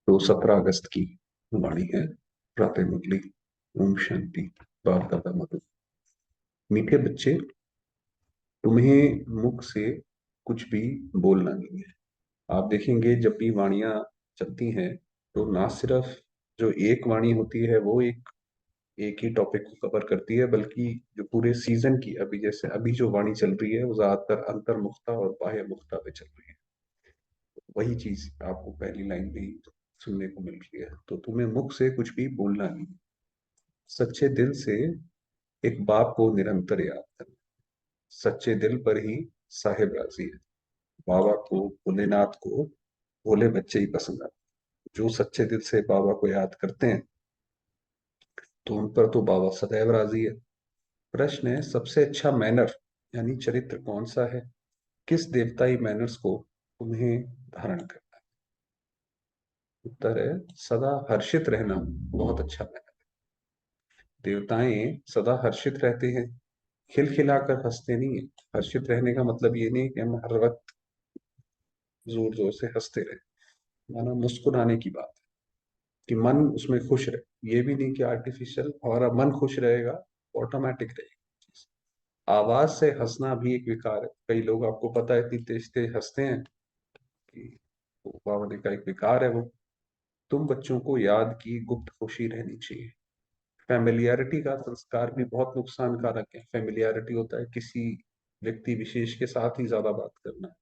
तो 17 अगस्त की वाणी है। प्रातः मुरली। ओम शांति। बाप दादा मधुर। मीठे बच्चे, तुम्हें मुख से कुछ भी बोलना नहीं है। आप देखेंगे जब भी वाणियां चलती हैं तो ना सिर्फ जो एक वाणी होती है वो एक एक ही टॉपिक को कवर करती है, बल्कि जो पूरे सीजन की, अभी जैसे अभी जो वाणी चल रही है वो ज्यादातर अंतर्मुखता और बाह्य मुखता पे चल रही है। वही चीज आपको पहली लाइन में ही सुनने को मिल रही है। तो तुम्हें मुख से कुछ भी बोलना नहीं, सच्चे दिल से एक बाप को निरंतर याद करना। सच्चे दिल पर ही साहेब राजी है। बाबा को, भोलेनाथ को भोले बच्चे ही पसंद आते हैं। जो सच्चे दिल से बाबा को याद करते हैं तो उन पर तो बाबा सदैव राजी है। प्रश्न है, सबसे अच्छा मैनर यानी चरित्र कौन सा है? किस देवताई मैनर्स को तुम्हें धारण करना है? उत्तर है, सदा हर्षित रहना बहुत अच्छा मैनर। देवताएं सदा हर्षित रहते हैं, खिलखिलाकर हंसते नहीं है। हर्षित रहने का मतलब ये नहीं कि हम हर वक्त जोर जोर से हंसते रहे, माना मुस्कुराने की बात है कि मन उसमें खुश रहे। ये भी नहीं कि आर्टिफिशियल, हमारा मन खुश रहेगा ऑटोमेटिक रहेगा। आवाज से हंसना भी एक विकार है। कई लोग, आपको पता है, इतनी तेज तेज हंसते हैं कि वो बाबा का एक विकार है वो। तुम बच्चों को याद की गुप्त खुशी रहनी चाहिए। फेमिलियरिटी का संस्कार भी बहुत नुकसान कारक है। फेमिलियरिटी होता है किसी व्यक्ति विशेष के साथ ही ज्यादा बात करना।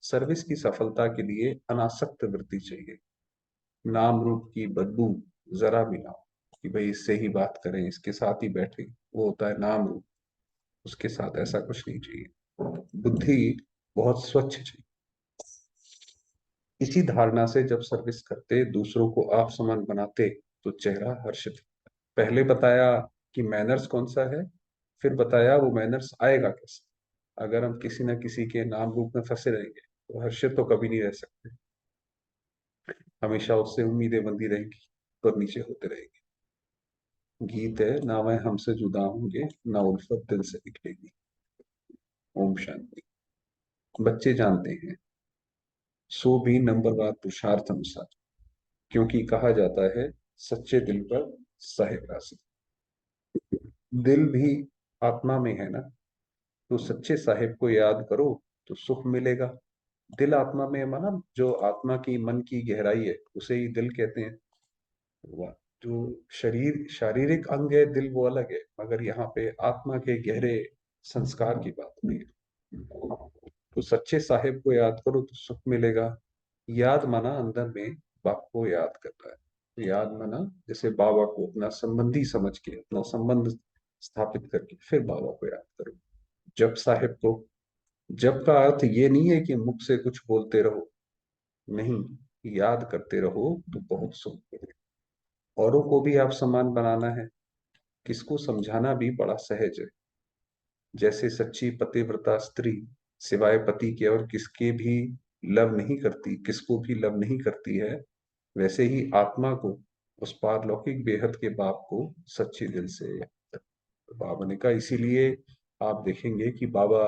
सर्विस की सफलता के लिए अनासक्त वृत्ति चाहिए। नाम रूप की बदबू जरा भी ना हो कि भाई इससे ही बात करें, इसके साथ ही बैठे, वो होता है नाम रूप। उसके साथ ऐसा कुछ नहीं चाहिए। बुद्धि बहुत स्वच्छ चाहिए। इसी धारणा से जब सर्विस करते, दूसरों को आप समान बनाते, तो चेहरा हर्षित। पहले बताया कि मैनर्स कौन सा है, फिर बताया वो मैनर्स आएगा कैसे। अगर हम किसी न किसी के नाम रूप में फंसे रहेंगे तो हर्षित तो कभी नहीं रह सकते। हमेशा उससे उम्मीदें बंधी रहेंगी तो नीचे होते रहेंगे। गीत है, ना वह हमसे जुदा होंगे, ना उल्फत दिल से निकलेगी। ओम शांति। बच्चे जानते हैं, सो भी नंबरवार पुरुषार्थ अनुसार, क्योंकि कहा जाता है सच्चे दिल पर साहेब राशि। दिल भी आत्मा में है ना, तो सच्चे साहेब को याद करो तो सुख मिलेगा। दिल आत्मा में है, माना जो आत्मा की, मन की गहराई है उसे ही दिल कहते हैं। वाह। जो शरीर, शारीरिक अंग है दिल, वो अलग है, मगर यहाँ पे आत्मा के गहरे संस्कार की बात हो रही है। तो सच्चे साहेब को याद करो तो सुख मिलेगा। याद माना अंदर में बाप को याद करना है। तो याद माना जैसे बाबा को अपना संबंधी समझ के, अपना संबंध स्थापित करके फिर बाबा को याद करो। जप साहेब को, जप का अर्थ ये नहीं है कि मुख से कुछ बोलते रहो, नहीं, याद करते रहो तो बहुत सुख मिलेगा। औरों को भी आप समान बनाना है। किसको समझाना भी बड़ा सहज है। जैसे सच्ची पतिव्रता स्त्री सिवाय पति के और किसके भी लव नहीं करती, किसको भी लव नहीं करती है, वैसे ही आत्मा को, उस पारलौकिक बेहद के बाप को सच्चे दिल से याद करो। बाबा ने कहा, इसीलिए आप देखेंगे कि बाबा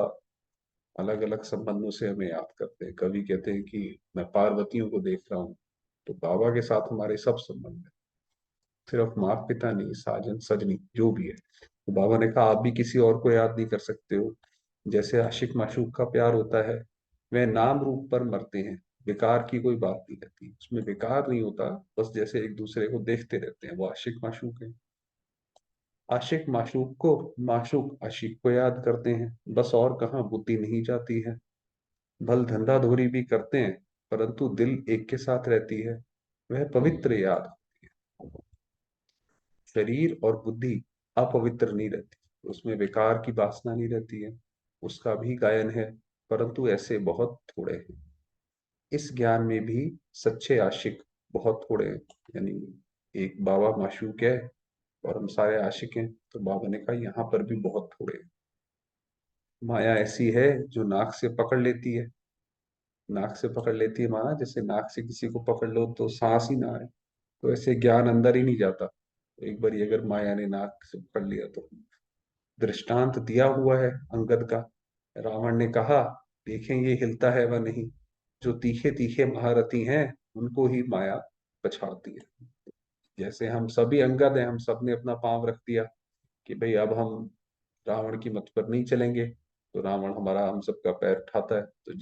अलग अलग संबंधों से हमें याद करते हैं। कभी कहते हैं कि मैं पार्वतियों को देख रहा हूँ, तो बाबा के साथ हमारे सब संबंध है, सिर्फ माँ पिता नहीं, साजन सजनी जो भी है। तो बाबा ने कहा, आप भी किसी और को याद नहीं कर सकते हो। जैसे आशिक माशूक का प्यार होता है, वे नाम रूप पर मरते हैं, बेकार की कोई बात नहीं रहती उसमें, बेकार नहीं होता। बस जैसे एक दूसरे को देखते रहते हैं, वो आशिक माशूक है। आशिक माशूक को, माशूक आशिक को याद करते हैं, बस और कहाँ बुद्धि नहीं जाती है। भल धंधा धोरी भी करते हैं, परंतु दिल एक के साथ रहती है, वह पवित्र याद होती है। शरीर और बुद्धि अपवित्र नहीं रहती, उसमें विकार की वासना नहीं रहती है। उसका भी गायन है, परंतु ऐसे बहुत थोड़े हैं। इस ज्ञान में भी सच्चे आशिक बहुत थोड़े हैं। यानी एक बाबा माशूक है और हम सारे आशिक हैं, तो बाबा ने कहा यहाँ पर भी बहुत थोड़े हैं। माया ऐसी है जो नाक से पकड़ लेती है। नाक से पकड़ लेती है माना जैसे नाक से किसी को पकड़ लो तो सांस ही ना आए, तो ऐसे ज्ञान अंदर ही नहीं जाता। एक बार अगर माया ने नाक से पकड़ लिया तो, दृष्टांत दिया हुआ है अंगद का। रावण ने कहा, देखें ये हिलता है व नहीं। जो तीखे तीखे महारथी हैं उनको ही माया पछाड़ती है। जैसे हम सभी अंगद हैं, हम सब ने अपना पांव रख दिया कि भाई अब हम रावण की मत पर नहीं चलेंगे, तो रावण हमारा हम सबका पैर उठाता है, तो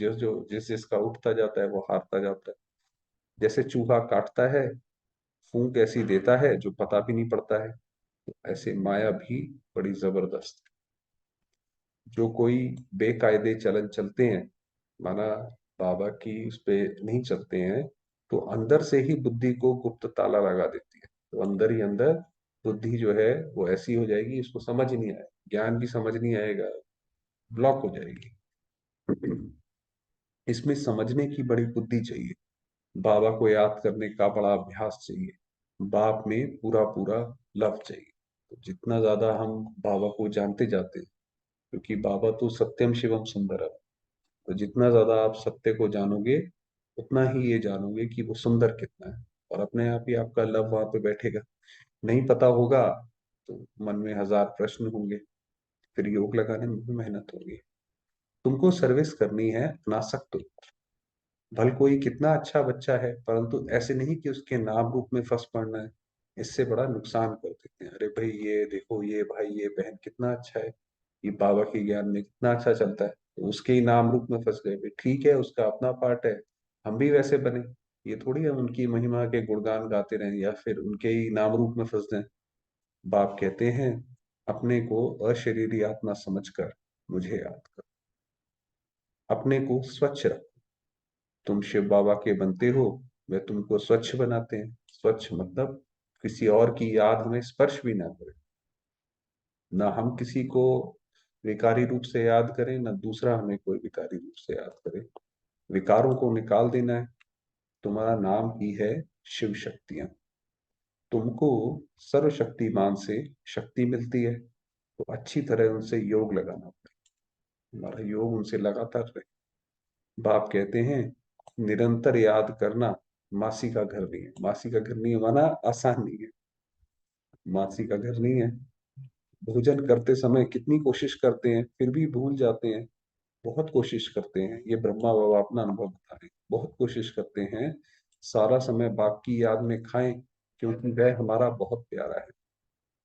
जिस जिसका उठता जाता है वो हारता जाता है। जैसे चूहा काटता है, फूंक ऐसी देता है जो पता भी नहीं पड़ता है, तो ऐसे माया भी बड़ी जबरदस्त है। जो कोई बेकायदे चलन चलते हैं, माना बाबा की उस पे नहीं चलते हैं, तो अंदर से ही बुद्धि को गुप्त ताला लगा देती है। तो अंदर ही अंदर बुद्धि जो है वो ऐसी हो जाएगी, इसको समझ ही नहीं आएगा, ज्ञान भी समझ नहीं आएगा, ब्लॉक हो जाएगी। इसमें समझने की बड़ी बुद्धि चाहिए, बाबा को याद करने का बड़ा अभ्यास चाहिए, बाप में पूरा पूरा लव चाहिए। तो जितना ज्यादा हम बाबा को जानते जाते हैं, क्योंकि बाबा तो सत्यम शिवम सुंदरम, तो जितना ज्यादा आप सत्य को जानोगे, उतना ही ये जानोगे कि वो सुंदर कितना है, और अपने आप ही आपका लव वहां पे बैठेगा। नहीं पता होगा तो मन में हजार प्रश्न होंगे, फिर योग लगाने में भी मेहनत होगी। तुमको सर्विस करनी है अनासक्त होकर। भल कोई कितना अच्छा बच्चा है, परंतु ऐसे नहीं कि उसके नाम रूप में फंस पड़ना है। इससे बड़ा नुकसान कर देते हैं। अरे भाई ये देखो, ये भाई ये बहन कितना अच्छा है, ये बाबा के ज्ञान में कितना अच्छा चलता है, तो उसके ही नाम रूप में फंस गए भाई। ठीक है, उसका अपना पार्ट है, हम भी वैसे बने। ये थोड़ी हम उनकी महिमा के गुणगान गाते रहें या फिर उनके ही नाम रूप में फंस जाएं। बाप कहते हैं, अपने को अशरीरी आत्मा समझकर मुझे याद कर, अपने को स्वच्छ रखो। तुम शिव बाबा के बनते हो, वे तुमको स्वच्छ बनाते हैं। स्वच्छ मतलब किसी और की याद हमें स्पर्श भी ना करे, ना हम किसी को विकारी रूप से याद करें, ना दूसरा हमें कोई विकारी रूप से याद करे। विकारों को निकाल देना है। तुम्हारा नाम ही है शिव शक्तियां। तुमको सर्वशक्तिमान से शक्ति मिलती है, तो अच्छी तरह उनसे योग लगाना पड़ेगा। हमारा योग उनसे लगातार रहे। बाप कहते हैं, निरंतर याद करना मासी का घर नहीं है। मासी का घर नहीं है माना आसान नहीं है, मासी का घर नहीं है। भोजन करते समय कितनी कोशिश करते हैं फिर भी भूल जाते हैं। बहुत कोशिश करते हैं, ये ब्रह्मा बाबा अपना अनुभव बता रहे हैं, बहुत कोशिश करते हैं सारा समय बाप की याद में खाएं, क्योंकि वह हमारा बहुत प्यारा है।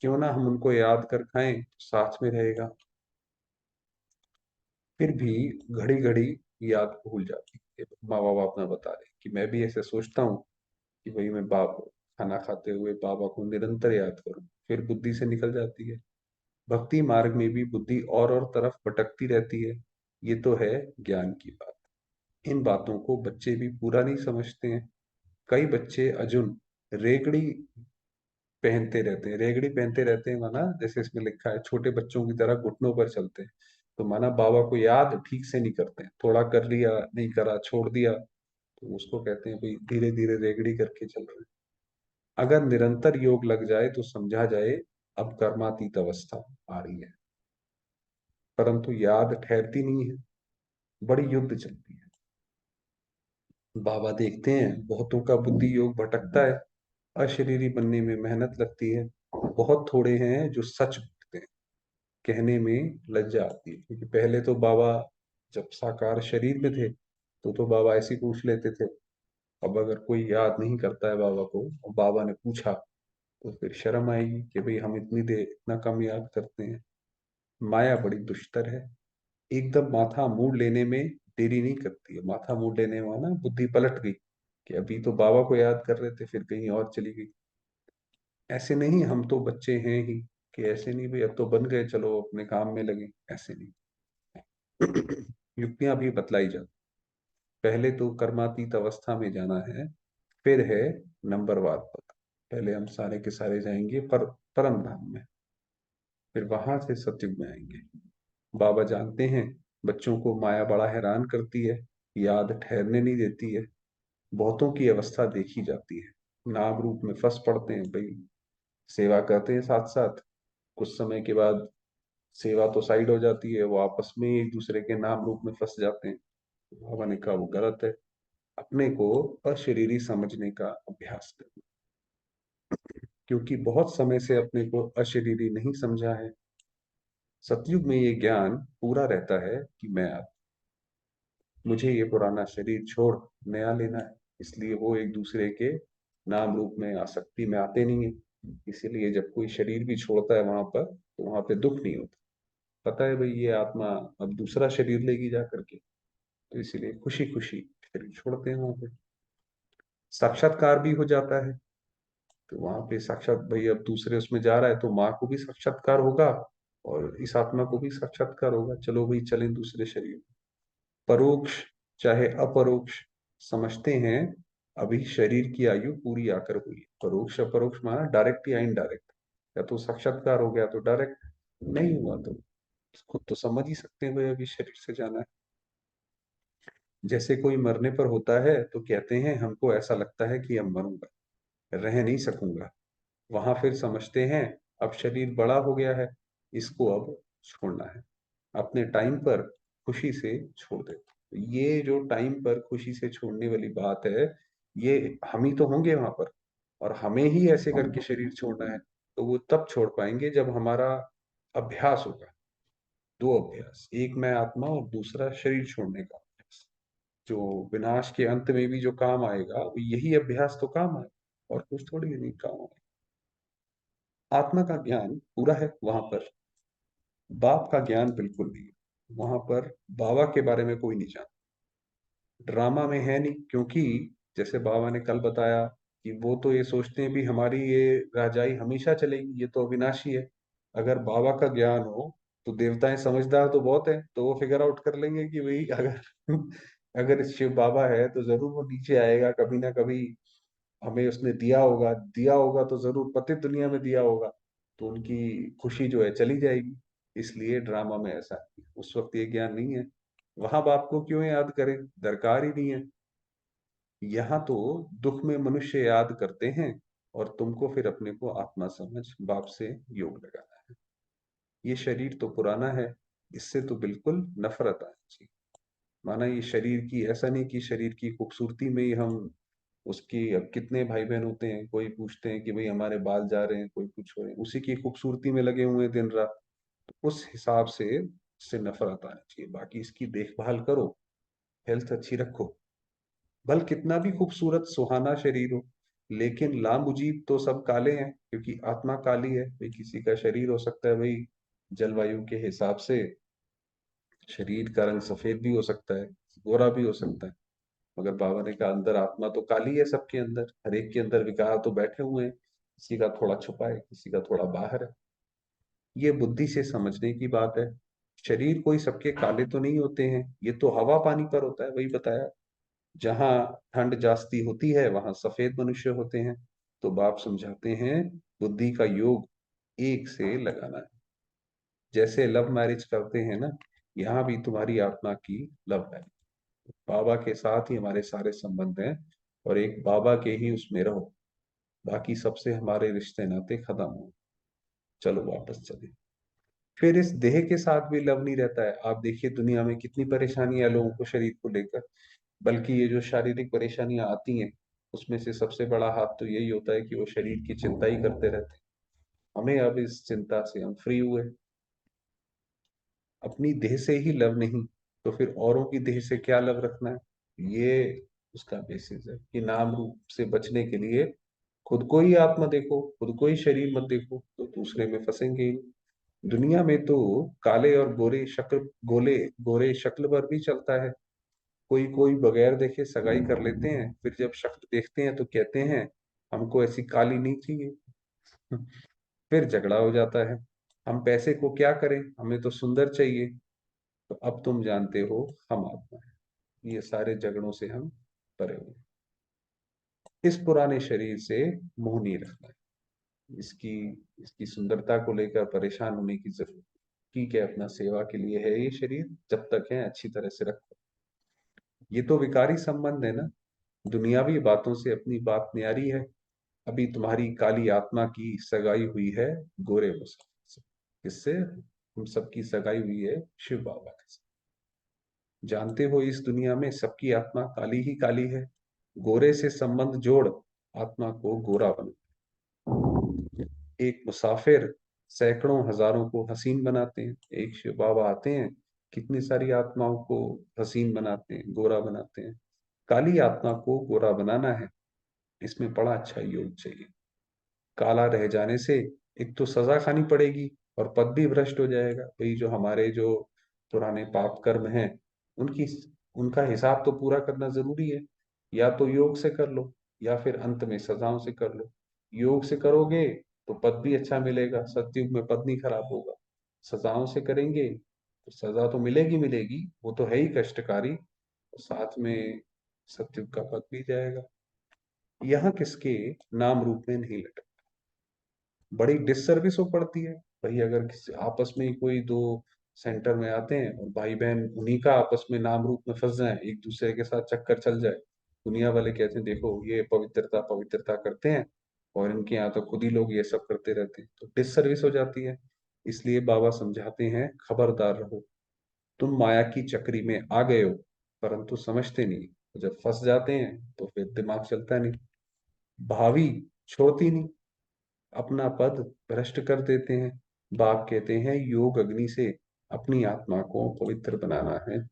क्यों ना हम उनको याद कर खाएं, तो साथ में रहेगा। फिर भी घड़ी घड़ी याद भूल जाती है। ब्रह्मा बाबा अपना बता रहे हैं कि मैं भी ऐसे सोचता हूँ कि भाई मैं बाप खाना खाते हुए बाबा को निरंतर याद करूं, फिर बुद्धि से निकल जाती है। भक्ति मार्ग में भी बुद्धि और तरफ भटकती रहती है। ये तो है ज्ञान की बात। इन बातों को बच्चे भी पूरा नहीं समझते हैं। कई बच्चे अर्जुन रेगड़ी पहनते रहते हैं। रेगड़ी पहनते रहते हैं माना, जैसे इसमें लिखा है, छोटे बच्चों की तरह घुटनों पर चलते हैं। तो माना बाबा को याद ठीक से नहीं करते हैं, थोड़ा कर लिया, नहीं करा, छोड़ दिया, तो उसको कहते हैं भाई धीरे धीरे रेगड़ी करके चल रहे हैं। अगर निरंतर योग लग जाए तो समझा जाए अब कर्मातीत अवस्था आ रही है। परंतु याद ठहरती नहीं है, बड़ी युद्ध चलती है। बाबा देखते हैं बहुतों का बुद्धि योग भटकता है, अशरीरी बनने में मेहनत लगती है। बहुत थोड़े हैं जो सच बोलते हैं। कहने में लज्जा आती है, क्योंकि पहले तो बाबा जब साकार शरीर में थे तो बाबा ऐसे ही पूछ लेते थे। अब अगर कोई याद नहीं करता है बाबा को और बाबा ने पूछा, तो फिर शर्म आएगी कि भाई हम इतनी देर इतना कम याद करते हैं। माया बड़ी दुष्टर है, एकदम माथा मोड़ लेने में देरी नहीं करती है। माथा मोड़ लेने में ना बुद्धि पलट गई कि अभी तो बाबा को याद कर रहे थे, फिर कहीं और चली गई। ऐसे नहीं, हम तो बच्चे हैं ही, कि ऐसे नहीं भाई अब तो बन गए चलो अपने काम में लगे, ऐसे नहीं। युक्तियां भी बतलाई जाती। पहले तो कर्मातीत अवस्था में जाना है, फिर है नंबरवार पद। पहले हम सारे के सारे जाएंगे पर परम धाम में, फिर वहां से सतयुग में आएंगे। बाबा जानते हैं बच्चों को माया बड़ा हैरान करती है, याद ठहरने नहीं देती है। बहुतों की अवस्था देखी जाती है, नाम रूप में फंस पड़ते हैं भाई। सेवा करते हैं साथ साथ, कुछ समय के बाद सेवा तो साइड हो जाती है, वो आपस में एक दूसरे के नाम रूप में फंस जाते हैं। बाबा ने कहा वो गलत है। अपने को अशरीरी समझने का अभ्यास करें, क्योंकि बहुत समय से अपने को अशरीरी नहीं समझा है। सतयुग में ये ज्ञान पूरा रहता है कि मुझे ये पुराना शरीर छोड़ नया लेना है। इसलिए वो एक दूसरे के नाम रूप में आसक्ति में आते नहीं है। इसीलिए जब कोई शरीर भी छोड़ता है वहां पर, तो वहां पे दुख नहीं होता। पता है भाई ये आत्मा अब दूसरा शरीर लेगी जा करके, तो इसीलिए खुशी खुशी शरीर छोड़ते हैं वहां पे। साक्षात्कार भी हो जाता है, तो वहां पे साक्षात भाई अब दूसरे उसमें जा रहा है तो माँ को भी साक्षात्कार होगा और इस आत्मा को भी साक्षात्कार होगा, चलो भाई चलें दूसरे शरीर में। परोक्ष चाहे अपरोक्ष समझते हैं, अभी शरीर की आयु पूरी आकर हुई है। परोक्ष अपरोक्ष माना डायरेक्ट या इनडायरेक्ट, या तो साक्षात्कार हो गया तो डायरेक्ट, नहीं हुआ तो खुद तो समझ ही सकते हैं भाई अभी शरीर से जाना है। जैसे कोई मरने पर होता है तो कहते हैं हमको ऐसा लगता है कि अब मरूंगा, रह नहीं सकूंगा। वहां फिर समझते हैं अब शरीर बड़ा हो गया है, इसको अब छोड़ना है, अपने टाइम पर खुशी से छोड़ दे। तो ये जो टाइम पर खुशी से छोड़ने वाली बात है, ये हम ही तो होंगे वहां पर, और हमें ही ऐसे करके शरीर छोड़ना है। तो वो तब छोड़ पाएंगे जब हमारा अभ्यास होगा। दो अभ्यास, एक मैं आत्मा और दूसरा शरीर छोड़ने का अभ्यास, जो विनाश के अंत में भी जो काम आएगा, वो यही अभ्यास तो काम आए, और कुछ थोड़ी नहीं काम आए। आत्मा का ज्ञान पूरा है वहां पर, बाप का ज्ञान बिल्कुल नहीं है वहां पर। बाबा के बारे में कोई नहीं जानता, ड्रामा में है नहीं, क्योंकि जैसे बाबा ने कल बताया कि वो तो ये सोचते हैं भी हमारी ये राजाई हमेशा चलेगी, ये तो अविनाशी है। अगर बाबा का ज्ञान हो तो देवताएं समझदार तो बहुत है, तो वो फिगर आउट कर लेंगे कि भाई अगर अगर शिव बाबा है तो जरूर वो नीचे आएगा कभी ना कभी, हमें उसने दिया होगा तो जरूर पतित दुनिया में दिया होगा, तो उनकी खुशी जो है चली जाएगी। इसलिए ड्रामा में ऐसा है। उस वक्त ये ज्ञान नहीं है, वहां बाप को क्यों याद करें, दरकार ही नहीं है। यहाँ तो दुख में मनुष्य याद करते हैं, और तुमको फिर अपने को आत्मा समझ बाप से योग लगाना है। ये शरीर तो पुराना है, इससे तो बिल्कुल नफरत आनी चाहिए। माना ये शरीर की, ऐसा नहीं कि शरीर की खूबसूरती में ही हम उसकी, अब कितने भाई बहन होते हैं, कोई पूछते हैं कि भाई हमारे बाल जा रहे हैं, कोई कुछ हो रहे हैं, उसी की खूबसूरती में लगे हुए हैं दिन रात। तो उस हिसाब से इससे नफरत आनी चाहिए। बाकी इसकी देखभाल करो, हेल्थ अच्छी रखो, भल कितना भी खूबसूरत सुहाना शरीर हो, लेकिन लामुजीब तो सब काले हैं, क्योंकि आत्मा काली है। भाई किसी का शरीर हो सकता है भाई जलवायु के हिसाब से, शरीर का रंग सफेद भी हो सकता है, गोरा भी हो सकता है, मगर बाबा ने कहा अंदर आत्मा तो काली है, सबके अंदर, हर एक के अंदर विकार तो बैठे हुए हैं, किसी का थोड़ा छुपा है, किसी का थोड़ा बाहर है। ये बुद्धि से समझने की बात है। शरीर कोई सबके काले तो नहीं होते हैं, ये तो हवा पानी पर होता है, वही बताया। जहां ठंड जास्ती होती है वहां सफेद मनुष्य होते हैं। तो बाप समझाते हैं बुद्धि का योग एक से लगाना है। जैसे लव मैरिज करते हैं ना, यहाँ भी तुम्हारी आत्मा की लव मैरिज, बाबा के साथ ही हमारे सारे संबंध हैं, और एक बाबा के ही उसमें रहो, बाकी सबसे हमारे रिश्ते नाते खत्म हो, चलो वापस चले। फिर इस देह के साथ भी लव नहीं रहता है। आप देखिए दुनिया में कितनी परेशानियां लोगों को शरीर को लेकर, बल्कि ये जो शारीरिक परेशानियां आती हैं, उसमें से सबसे बड़ा हाथ तो यही होता है कि वो शरीर की चिंता ही करते रहते हैं। हमें अब इस चिंता से हम फ्री हुए, अपनी देह से ही लव नहीं, तो फिर औरों की देह से क्या लव रखना है। ये उसका बेसिस है कि नाम रूप से बचने के लिए खुद को ही आत्मा देखो, खुद को ही शरीर मत देखो, तो दूसरे में फंसेंगे ही। दुनिया में तो काले और गोरे शक्ल, गोरे शक्ल पर भी चलता है। कोई कोई बगैर देखे सगाई कर लेते हैं, फिर जब शक्ल देखते हैं तो कहते हैं हमको ऐसी काली नहीं चाहिए। फिर झगड़ा हो जाता है, हम पैसे को क्या करें, हमें तो सुंदर चाहिए। तो अब तुम जानते हो हम आत्मा है, ये सारे झगड़ों से हम परे हुए। इस पुराने शरीर से मोह नहीं रखना है। इसकी इसकी सुंदरता को लेकर परेशान होने की जरूरत नहीं। ठीक है, अपना सेवा के लिए है ये शरीर, जब तक है अच्छी तरह से रखो। ये तो विकारी संबंध है ना, दुनियावी बातों से अपनी बात न्यारी है। अभी तुम्हारी काली आत्मा की सगाई हुई है गोरे मुसलमान से। किससे? हम सबकी सगाई हुई है शिव बाबा के साथ। जानते हो इस दुनिया में सबकी आत्मा काली ही काली है। गोरे से संबंध जोड़, आत्मा को गोरा बना। एक मुसाफिर सैकड़ों हजारों को हसीन बनाते हैं, एक शिव बाबा आते हैं कितनी सारी आत्माओं को हसीन बनाते हैं, गोरा बनाते हैं। काली आत्मा को गोरा बनाना है, इसमें बड़ा अच्छा योग चाहिए। काला रह जाने से एक तो सजा खानी पड़ेगी और पद भी भ्रष्ट हो जाएगा। भाई जो हमारे जो पुराने पाप कर्म हैं, उनकी उनका हिसाब तो पूरा करना जरूरी है। या तो योग से कर लो, या फिर अंत में सजाओं से कर लो। योग से करोगे तो पद भी अच्छा मिलेगा, सतयुग में पद नहीं खराब होगा। सजाओं से करेंगे तो सजा तो मिलेगी मिलेगी, वो तो है ही कष्टकारी, साथ में सतयुग का पद भी जाएगा। यहाँ किसके नाम रूप में नहीं लटक, बड़ी डिससर्विस हो पड़ती है। भाई अगर किसी आपस में ही कोई दो सेंटर में आते हैं और भाई बहन उन्हीं का आपस में नाम रूप में फंस जाए, एक दूसरे के साथ चक्कर चल जाए, दुनिया वाले कहते हैं देखो ये पवित्रता पवित्रता करते हैं, और इनके यहाँ तो खुद ही लोग ये सब करते रहते हैं, तो डिससर्विस हो जाती है। इसलिए बाबा समझाते हैं खबरदार रहो, तुम माया की चक्री में आ गए हो, परंतु समझते नहीं। जब फंस जाते हैं तो फिर दिमाग चलता नहीं, भावी छोड़ती नहीं, अपना पद भ्रष्ट कर देते हैं। बाप कहते हैं योग अग्नि से अपनी आत्मा को पवित्र बनाना है।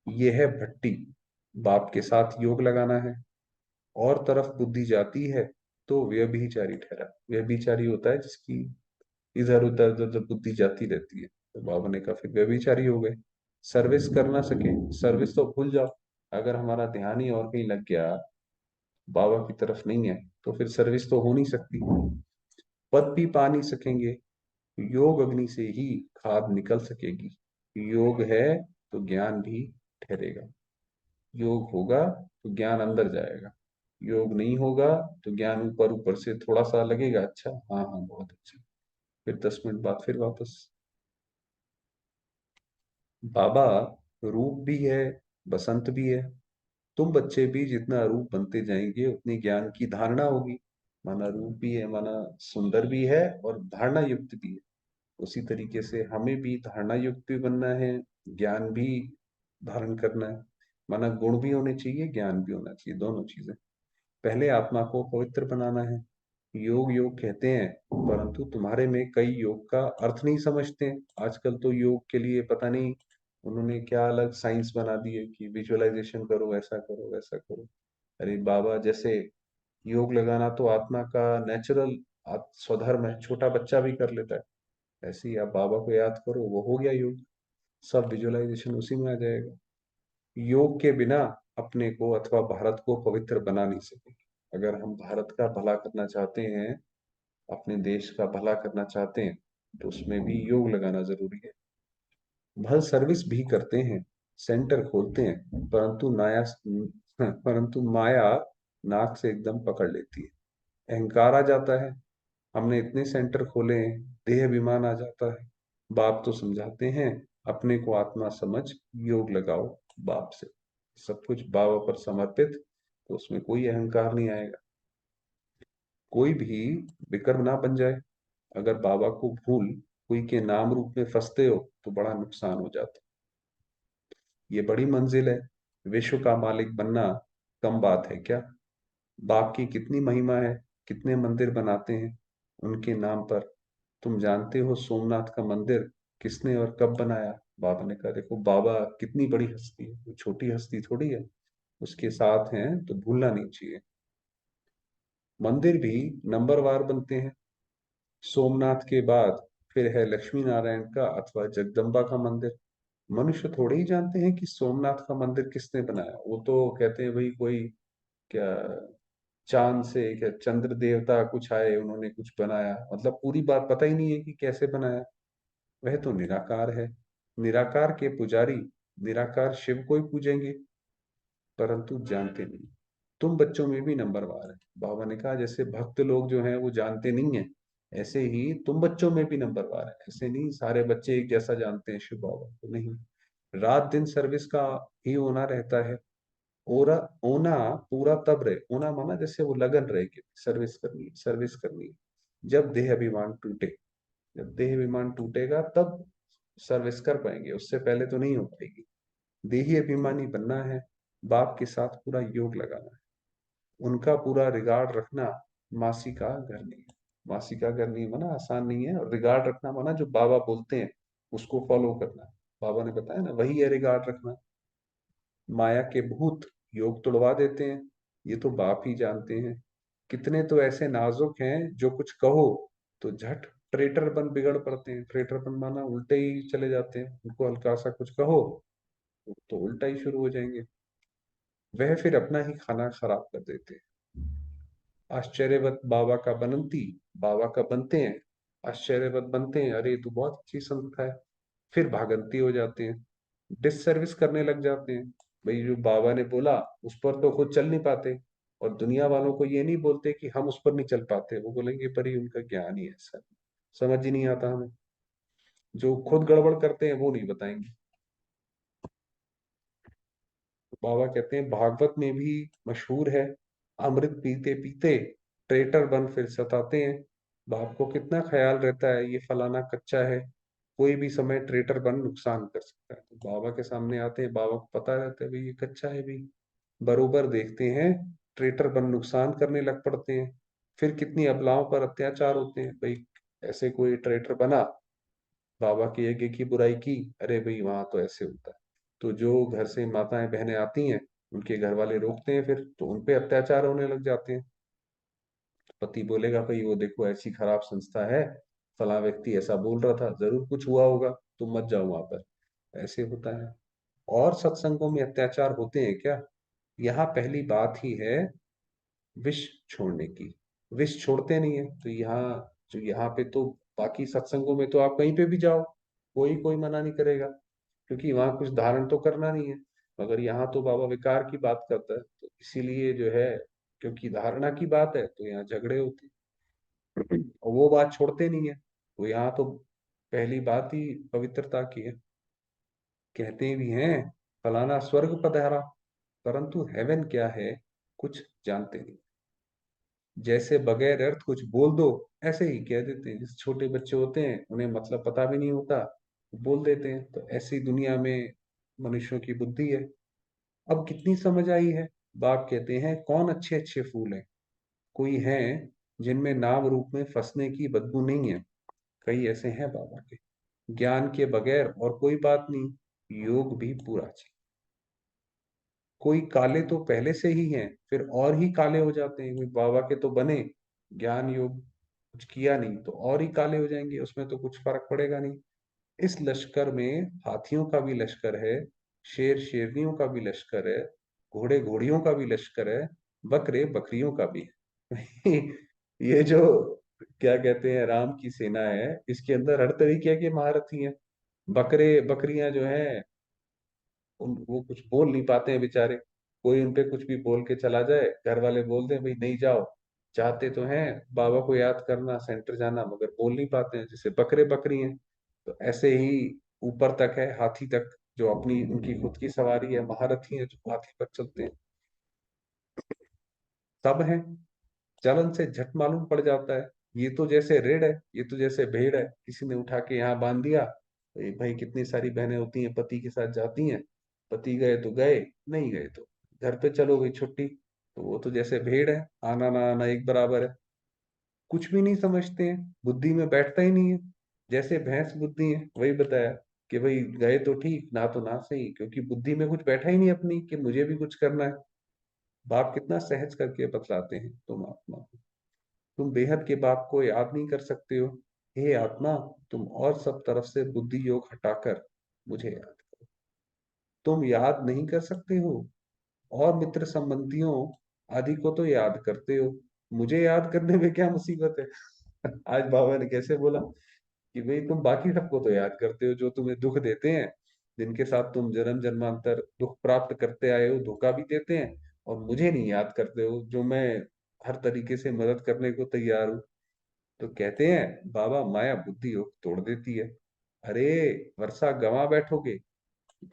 यह है भट्टी, बाप के साथ योग लगाना है। और तरफ बुद्धि जाती है तो व्यभिचारी ठहरा। व्यभिचारी होता है जिसकी इधर उधर उधर उधर बुद्धि जाती रहती है, तो बाबा ने कहा फिर व्यभिचारी हो गए। सर्विस कर ना सके, सर्विस तो भूल जाओ। अगर हमारा ध्यान ही और कहीं लग गया, बाबा की तरफ नहीं है, तो फिर सर्विस तो हो नहीं सकती। पद भी पा नहीं सकेंगे। योग अग्नि से ही खाद निकल सकेगी। योग है तो ज्ञान भी ठहरेगा। योग होगा तो ज्ञान अंदर जाएगा। योग नहीं होगा तो ज्ञान ऊपर ऊपर से थोड़ा सा लगेगा, अच्छा हाँ हाँ बहुत अच्छा, फिर 10 मिनट बाद फिर वापस। बाबा रूप भी है, बसंत भी है। तुम बच्चे भी जितना रूप बनते जाएंगे उतनी ज्ञान की धारणा होगी। माना रूप भी है, माना सुंदर भी है और धारणा युक्त भी है। उसी तरीके से हमें भी धारणा युक्त भी बनना है, ज्ञान भी धारण करना है। माना गुण भी होने चाहिए, ज्ञान भी होना चाहिए, दोनों चीजें। पहले आत्मा को पवित्र बनाना है। योग योग कहते हैं, परंतु तुम्हारे में कई योग का अर्थ नहीं समझते हैं। आजकल तो योग के लिए पता नहीं उन्होंने क्या अलग साइंस बना दी है कि विजुअलाइजेशन करो, ऐसा करो वैसा करो। अरे बाबा जैसे योग लगाना तो आत्मा का नेचुरल स्वधर्म है, छोटा बच्चा भी कर लेता है। ऐसे ही आप बाबा को याद करो, वो हो गया योग। सब विजुअलाइजेशन उसी में आ जाएगा। योग के बिना अपने को अथवा भारत को पवित्र बना नहीं सकेंगे। अगर हम भारत का भला करना चाहते हैं, अपने देश का भला करना चाहते हैं, तो उसमें भी योग लगाना जरूरी है। भल सर्विस भी करते हैं, सेंटर खोलते हैं, परंतु माया नाक से एकदम पकड़ लेती है। अहंकार आ जाता है, हमने इतने सेंटर खोले हैं, देह अभिमान आ जाता है। बाप तो समझाते हैं अपने को आत्मा समझ, योग लगाओ बाप से। सब कुछ बाबा पर समर्पित, तो उसमें कोई अहंकार नहीं आएगा। कोई भी विकर्म ना बन जाए। अगर बाबा को भूल कोई के नाम रूप में फंसते हो तो बड़ा नुकसान हो जाता है। ये बड़ी मंजिल है। विश्व का मालिक बनना कम बात है क्या? बाप की कितनी महिमा है, कितने मंदिर बनाते हैं उनके नाम पर। तुम जानते हो सोमनाथ का मंदिर किसने और कब बनाया? बाबा ने कहा देखो बाबा कितनी बड़ी हस्ती है, वो छोटी हस्ती थोड़ी है। उसके साथ हैं तो भूलना नहीं चाहिए। मंदिर भी नंबरवार बनते हैं। सोमनाथ के बाद फिर है लक्ष्मी नारायण का अथवा जगदम्बा का मंदिर। मनुष्य थोड़े ही जानते हैं कि सोमनाथ का मंदिर किसने बनाया। वो तो कहते हैं भाई कोई क्या चांद से क्या चंद्र देवता कुछ आए, उन्होंने कुछ बनाया, मतलब पूरी बात पता ही नहीं है कि कैसे बनाया। वह तो निराकार है। निराकार के पुजारी निराकार शिव को ही पूजेंगे, परंतु जानते नहीं। तुम बच्चों में भी नंबरवार है। बाबा ने कहा जैसे भक्त लोग जो हैं वो जानते नहीं है, ऐसे ही तुम बच्चों में भी नंबरवार है। ऐसे नहीं सारे बच्चे एक जैसा जानते हैं शिव बाबा को, नहीं। रात दिन सर्विस का ही होना रहता है। ओरा ओना पूरा तब रहे, ओना माना जैसे वो लगन रहेगी, सर्विस करनी है सर्विस करनी है। जब देह अभिमान टूटे, जब देह अभिमान टूटेगा तब सर्विस कर पाएंगे, उससे पहले तो नहीं हो पाएगी। देही अभिमानी बनना है, बाप के साथ पूरा योग लगाना है, उनका पूरा रिगार्ड रखना। मासी का घर नहीं है। मासी का घर नहीं माना आसान नहीं है, और रिगार्ड रखना माना जो बाबा बोलते हैं उसको फॉलो करना। बाबा ने बताया ना, वही है रिगार्ड रखना। माया के भूत योग तोड़वा देते हैं, ये तो बाप ही जानते हैं। कितने तो ऐसे नाजुक हैं जो कुछ कहो तो झट ट्रेटर बन बिगड़ पड़ते हैं। ट्रेटर बन माना उल्टे ही चले जाते हैं, उनको हल्का सा कुछ कहो तो उल्टा ही शुरू हो जाएंगे। वह फिर अपना ही खाना खराब कर देते हैं। आश्चर्यवत बाबा का बनंती, बाबा का बनते हैं, आश्चर्यवत बनते हैं, अरे तू बहुत अच्छी संस्था है। फिर भागंती हो जाते हैं, डिससर्विस करने लग जाते हैं। भाई जो बाबा ने बोला उस पर तो खुद चल नहीं पाते, और दुनिया वालों को ये नहीं बोलते कि हम उस पर नहीं चल पाते, वो बोलेंगे पर ही उनका ज्ञान ही ऐसा, समझ ही नहीं आता हमें। जो खुद गड़बड़ करते हैं वो नहीं बताएंगे। तो बाबा कहते हैं भागवत में भी मशहूर है, अमृत पीते पीते ट्रेटर बन फिर सताते हैं। बाप को कितना ख्याल रहता है ये फलाना कच्चा है, कोई भी समय ट्रेटर बन नुकसान कर सकता है। तो बाबा के सामने आते हैं, बाबा को पता रहता है भाई ये कच्चा है भी, बरोबर देखते हैं ट्रेटर बन नुकसान करने लग पड़ते हैं। फिर कितनी अबलाओं पर अत्याचार होते हैं भाई। ऐसे कोई ट्रेटर बना, बाबा के यज्ञ की बुराई की, अरे भाई वहां तो ऐसे होता है। तो जो घर से माताएं बहनें आती हैं, उनके घर वाले रोकते हैं, फिर तो उनपे अत्याचार होने लग जाते हैं। पति बोलेगा भाई वो देखो ऐसी खराब संस्था है, फला व्यक्ति ऐसा बोल रहा था, जरूर कुछ हुआ होगा, तुम मत जाओ वहां पर। ऐसे होता है। और सत्संगों में अत्याचार होते हैं क्या? यहाँ पहली बात ही है विष छोड़ने की। विष छोड़ते नहीं है, तो यहाँ जो यहाँ पे तो, बाकी सत्संगों में तो आप कहीं पे भी जाओ, कोई कोई मना नहीं करेगा, क्योंकि वहां कुछ धारण तो करना नहीं है। मगर यहाँ तो बाबा विकार की बात करता है, तो इसीलिए जो है, क्योंकि धारणा की बात है तो यहाँ झगड़े होते हैं। और वो बात छोड़ते नहीं है, तो यहाँ तो पहली बात ही पवित्रता की है। कहते भी हैं फलाना स्वर्ग पधारा, परंतु हेवन क्या है कुछ जानते नहीं। जैसे बगैर अर्थ कुछ बोल दो, ऐसे ही कह देते हैं। जैसे छोटे बच्चे होते हैं, उन्हें मतलब पता भी नहीं होता, बोल देते हैं। तो ऐसी दुनिया में मनुष्यों की बुद्धि है। अब कितनी समझ आई है। बाप कहते हैं कौन अच्छे अच्छे फूल हैं, कोई हैं जिनमें नाम रूप में फंसने की बदबू नहीं है। कई ऐसे हैं बाबा के, ज्ञान के बगैर और कोई बात नहीं, योग भी पूरा चाहिए। कोई काले तो पहले से ही हैं, फिर और ही काले हो जाते हैं। कोई बाबा के तो बने, ज्ञान योग कुछ किया नहीं तो और ही काले हो जाएंगे, उसमें तो कुछ फर्क पड़ेगा नहीं। इस लश्कर में हाथियों का भी लश्कर है, शेर शेरनियों का भी लश्कर है, घोड़े घोड़ियों का भी लश्कर है, बकरे बकरियों का भी है। ये जो क्या कहते हैं राम की सेना है, इसके अंदर हर तरीके के महारथी हैं। बकरे बकरियां जो हैं, उन वो कुछ बोल नहीं पाते हैं बेचारे। कोई उनपे कुछ भी बोल के चला जाए, घर वाले बोल दें भाई नहीं जाओ, चाहते तो हैं बाबा को याद करना, सेंटर जाना, मगर बोल नहीं पाते हैं, जैसे बकरे बकरी हैं। तो ऐसे ही ऊपर तक है हाथी तक, जो अपनी उनकी खुद की सवारी है, महारथी है जो हाथी पर चलते हैं। सब हैं, चलन से झट मालूम पड़ जाता है। ये तो जैसे रेड़ है, ये तो जैसे भेड़ है, किसी ने उठा के यहाँ बांध दिया। तो ये भाई कितनी सारी बहनें होती हैं पति के साथ जाती हैं, पति गए तो गए, नहीं गए तो घर पे चलो गई छुट्टी। तो वो तो जैसे भेड़ है, आना ना आना एक बराबर है। कुछ भी नहीं समझते हैं, बुद्धि में बैठता ही नहीं है। जैसे भैंस बुद्धि है, वही बताया कि भाई गए तो ठीक, ना तो ना सही, क्योंकि बुद्धि में कुछ बैठा ही नहीं अपनी कि मुझे भी कुछ करना है। बाप कितना सहज करके बतलाते हैं, तुम आत्मा, तुम बेहद के बाप को याद नहीं कर सकते हो। हे आत्मा, तुम और सब तरफ से बुद्धि योग हटाकर मुझे याद करो। तुम याद नहीं कर सकते हो, और मित्र संबंधियों आदि को तो याद करते हो, मुझे याद करने में क्या मुसीबत है। आज बाबा ने कैसे बोला कि भाई तुम बाकी सबको तो याद करते हो जो तुम्हें दुख देते हैं, जिनके साथ तुम जन्म जन्मांतर दुख प्राप्त करते आए हो, धोखा भी देते हैं, और मुझे नहीं याद करते हो जो मैं हर तरीके से मदद करने को तैयार हूँ। तो कहते हैं बाबा माया बुद्धि योग तोड़ देती है। अरे वर्षा गंवा बैठोगे,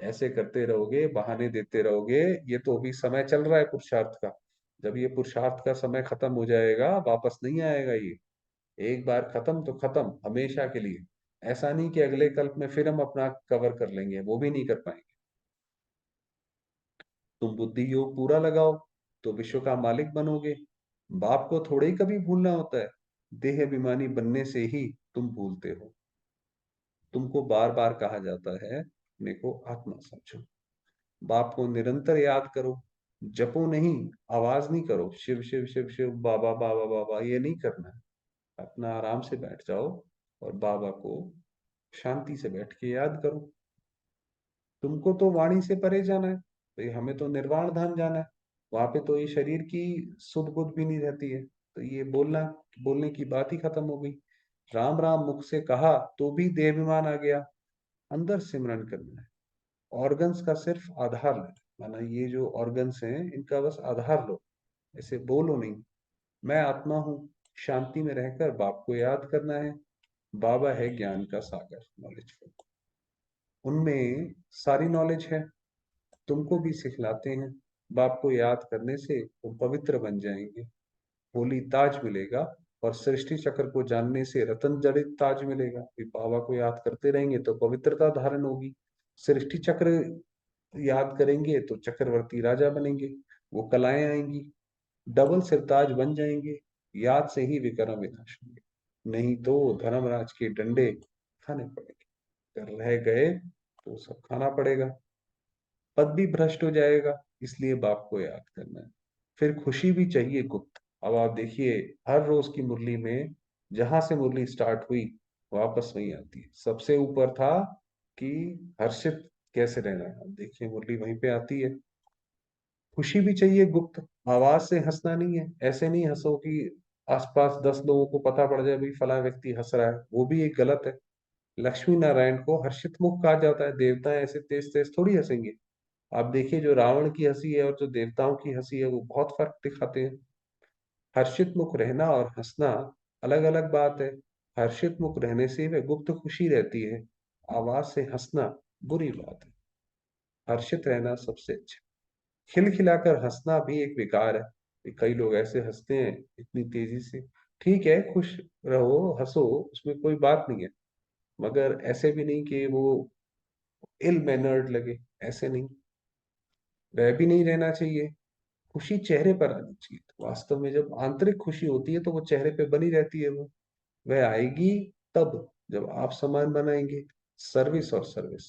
ऐसे करते रहोगे, बहाने देते रहोगे। ये तो अभी समय चल रहा है पुरुषार्थ का, जब ये पुरुषार्थ का समय खत्म हो जाएगा वापस नहीं आएगा ये। एक बार खत्म तो खत्म हमेशा के लिए। ऐसा नहीं कि अगले कल्प में फिर हम अपना कवर कर लेंगे, वो भी नहीं कर पाएंगे। तुम बुद्धि योग पूरा लगाओ तो विश्व का मालिक बनोगे। बाप को थोड़े ही कभी भूलना होता है, देह अभिमानी बनने से ही तुम भूलते हो। तुमको बार बार कहा जाता है अपने को आत्मा समझो, बाप को निरंतर याद करो, जपो नहीं, आवाज नहीं करो शिव शिव शिव शिव बाबा बाबा बाबा, ये नहीं करना है। अपना आराम से बैठ जाओ और बाबा को शांति से बैठ के याद करो। तुमको तो वाणी से परे जाना है, तो ये हमें तो निर्वाण धाम जाना है। वहां पे तो ये शरीर की सुध बुध भी नहीं रहती है, तो ये बोलने की बात ही खत्म हो गई। राम राम मुख से कहा तो भी देहाभिमान आ गया। अंदर सिमरन करना है, ऑर्गन्स का सिर्फ आधार लेना है। माना ये जो ऑर्गन्स हैं इनका बस आधार लो, ऐसे बोलो नहीं। मैं आत्मा हूँ, शांति में रहकर बाप को याद करना है। बाबा है ज्ञान का सागर, नॉलेज। उनमें सारी नॉलेज है, तुमको भी सिखलाते हैं। बाप को याद करने से वो पवित्र बन जाएंगे, होली ताज मिलेगा। और सृष्टि चक्र को जानने से रतन जड़ित ताज मिलेगा। बाबा को याद करते रहेंगे तो पवित्रता धारण होगी। सृष्टि चक्र याद करेंगे तो चक्रवर्ती राजा बनेंगे, वो कलाएं आएंगी, डबल सिरताज बन जाएंगे। याद से ही विक्रम विनाश होंगे, नहीं तो धर्मराज के डंडे खाने पड़ेंगे। अगर रह गए तो सब खाना पड़ेगा, पद भी भ्रष्ट हो जाएगा। इसलिए बाप को याद करना है। फिर खुशी भी चाहिए गुप्त। अब आप देखिए, हर रोज की मुरली में जहां से मुरली स्टार्ट हुई वापस वही आती है। सबसे ऊपर था कि हर्षित कैसे रहना है, अब देखिए मुरली वहीं पे आती है। खुशी भी चाहिए गुप्त, आवाज से हंसना नहीं है। ऐसे नहीं हंसो कि आसपास 10 लोगों को पता पड़ जाए भी फला व्यक्ति हंस रहा है, वो भी एक गलत है। लक्ष्मी नारायण को हर्षित मुख कहा जाता है, देवता ऐसे तेज तेज थोड़ी हंसेंगे। आप देखिए जो रावण की हंसी है और जो देवताओं की हंसी है वो बहुत फर्क दिखाते हैं। हर्षित मुख रहना और हंसना अलग अलग बात है। हर्षित मुख रहने से वह गुप्त खुशी रहती है, आवाज से हंसना बुरी बात है। हर्षित रहना सबसे अच्छा। खिलखिलाकर हंसना भी एक विकार है, कि कई लोग ऐसे हंसते हैं इतनी तेजी से। ठीक है, खुश रहो, हंसो, उसमें कोई बात नहीं है, मगर ऐसे भी नहीं कि वो इल मैनर्ड लगे, ऐसे नहीं। वह भी नहीं रहना चाहिए। खुशी चेहरे पर आनी चाहिए। तो वास्तव में जब आंतरिक खुशी होती है तो वो चेहरे पे बनी रहती है। वो वह आएगी तब जब आप सामान बनाएंगे। सर्विस और सर्विस,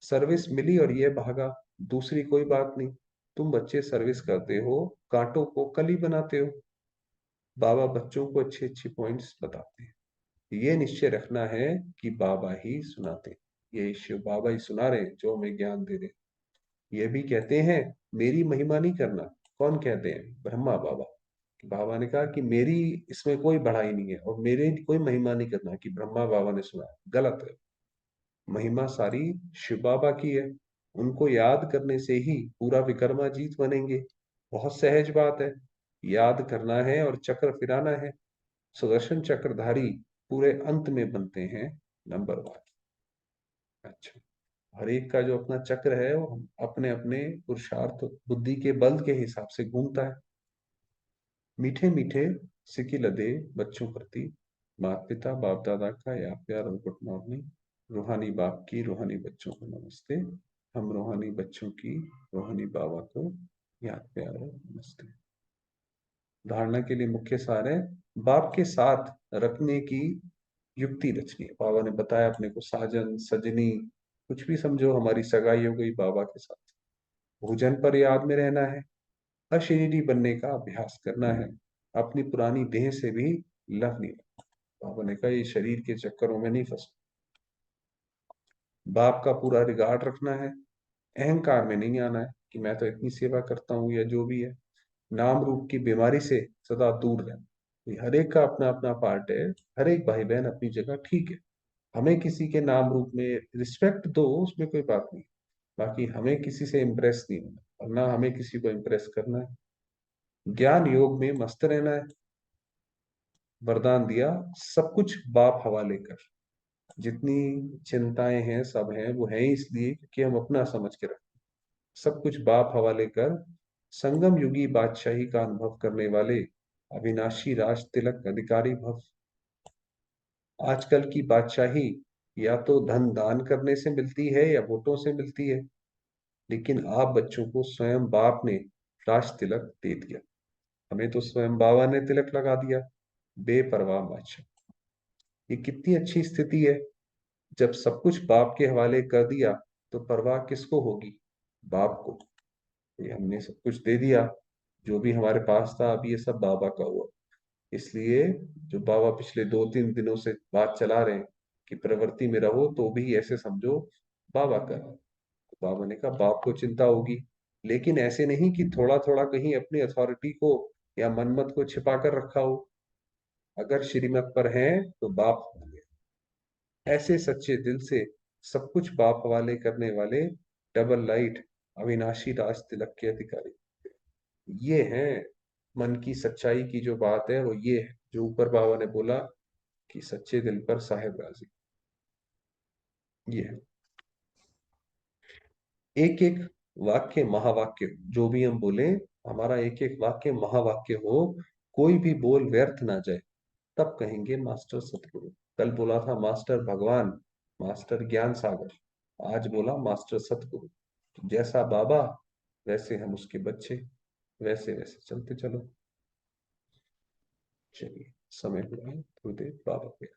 सर्विस मिली और ये भागा, दूसरी कोई बात नहीं। तुम बच्चे सर्विस करते हो, कांटों को कली बनाते हो। बाबा बच्चों को अच्छे अच्छे पॉइंट्स बताते हैं। ये निश्चय रखना है कि बाबा ही सुनाते हैं, ये शिव बाबा ही सुना रहे हैं जो हमें ज्ञान दे रहे हैं। ये भी कहते हैं मेरी महिमा नहीं करना। कौन कहते हैं? ब्रह्मा बाबा। बाबा ने कहा कि मेरी इसमें कोई बढ़ाई नहीं है और मेरे कोई महिमा नहीं करना, कि ब्रह्मा बाबा ने सुना, गलत है। महिमा सारी शिव बाबा की है। उनको याद करने से ही पूरा विक्रमाजीत बनेंगे। बहुत सहज बात है, याद करना है और चक्र फिराना है। सुदर्शन चक्रधारी पूरे अंत में बनते हैं नंबर 1। अच्छा, हर एक का जो अपना चक्र है वो अपने अपने पुरुषार्थ बुद्धि के बल के हिसाब से घूमता है। मीठे मीठे सिकी लदे बच्चों प्रति माता पिता बाप दादा का याद प्यार और गुड मॉर्निंग। रूहानी बाप की रूहानी बच्चों को नमस्ते। हम रूहानी बच्चों की रूहानी बाबा को याद प्यार और नमस्ते। धारणा के लिए मुख्य सार है, बाप के साथ रखने की युक्ति रचनी है। बाबा ने बताया अपने को साजन सजनी, कुछ भी समझो, हमारी सगाई हो गई बाबा के साथ। भोजन पर याद में रहना है, अशरीरी बनने का अभ्यास करना है। अपनी पुरानी देह से भी लव नहीं रखना। बाबा ने कहा ये शरीर के चक्करों में नहीं फंसो। बाप का पूरा रिगार्ड रखना है, अहंकार में नहीं आना है कि मैं तो इतनी सेवा करता हूँ या जो भी है। नाम रूप की बीमारी से सदा दूर रहना। ये हर एक का अपना अपना पार्ट है, हर एक भाई बहन अपनी जगह ठीक है। हमें किसी के नाम रूप में रिस्पेक्ट दो, उसमें कोई बात नहीं। बाकी हमें किसी से इम्प्रेस नहीं होना और ना हमें किसी को इम्प्रेस करना है। ज्ञान योग में मस्त रहना है। वरदान दिया सब कुछ बाप हवाले कर। जितनी चिंताएं हैं सब हैं, वो है इसलिए कि हम अपना समझ के रखें। सब कुछ बाप हवाले कर, संगम युगी बादशाही का अनुभव करने वाले अविनाशी राज तिलक अधिकारी भव। आजकल की बादशाही या तो धन दान करने से मिलती है या वोटों से मिलती है, लेकिन आप बच्चों को स्वयं बाप ने राज तिलक दे दिया। हमें तो स्वयं बाबा ने तिलक लगा दिया, बेपरवाह बादशाह। ये कितनी अच्छी स्थिति है। जब सब कुछ बाप के हवाले कर दिया तो परवाह किसको होगी? बाप को। ये हमने सब कुछ दे दिया, जो भी हमारे पास था, अब ये सब बाबा का हुआ। इसलिए जो बाबा पिछले 2-3 दिनों से बात चला रहे हैं कि प्रवृत्ति में रहो तो भी ऐसे समझो बाबा का है। तो बाबा ने कहा बाप को चिंता होगी, लेकिन ऐसे नहीं कि थोड़ा थोड़ा कहीं अपनी अथॉरिटी को या मनमत को छिपा कर रखा हो। अगर श्रीमत पर हैं तो बाप होंगे। ऐसे सच्चे दिल से सब कुछ बाप वाले करने वाले डबल लाइट अविनाशी राज तिलक के अधिकारी। ये है मन की सच्चाई की जो बात है, वो ये है जो ऊपर बाबा ने बोला कि सच्चे दिल पर साहेब राजी। ये है। एक एक वाक्य महावाक्य, जो भी हम बोले, हमारा एक एक वाक्य महावाक्य हो, कोई भी बोल व्यर्थ ना जाए, तब कहेंगे मास्टर सतगुरु। कल बोला था मास्टर भगवान, मास्टर ज्ञान सागर, आज बोला मास्टर सतगुरु। तो जैसा बाबा वैसे हम उसके बच्चे, वैसे वैसे चलते चलो। चलिए, समय हुआ है, थोड़ी देर बाबा के।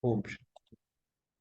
ओम शांति।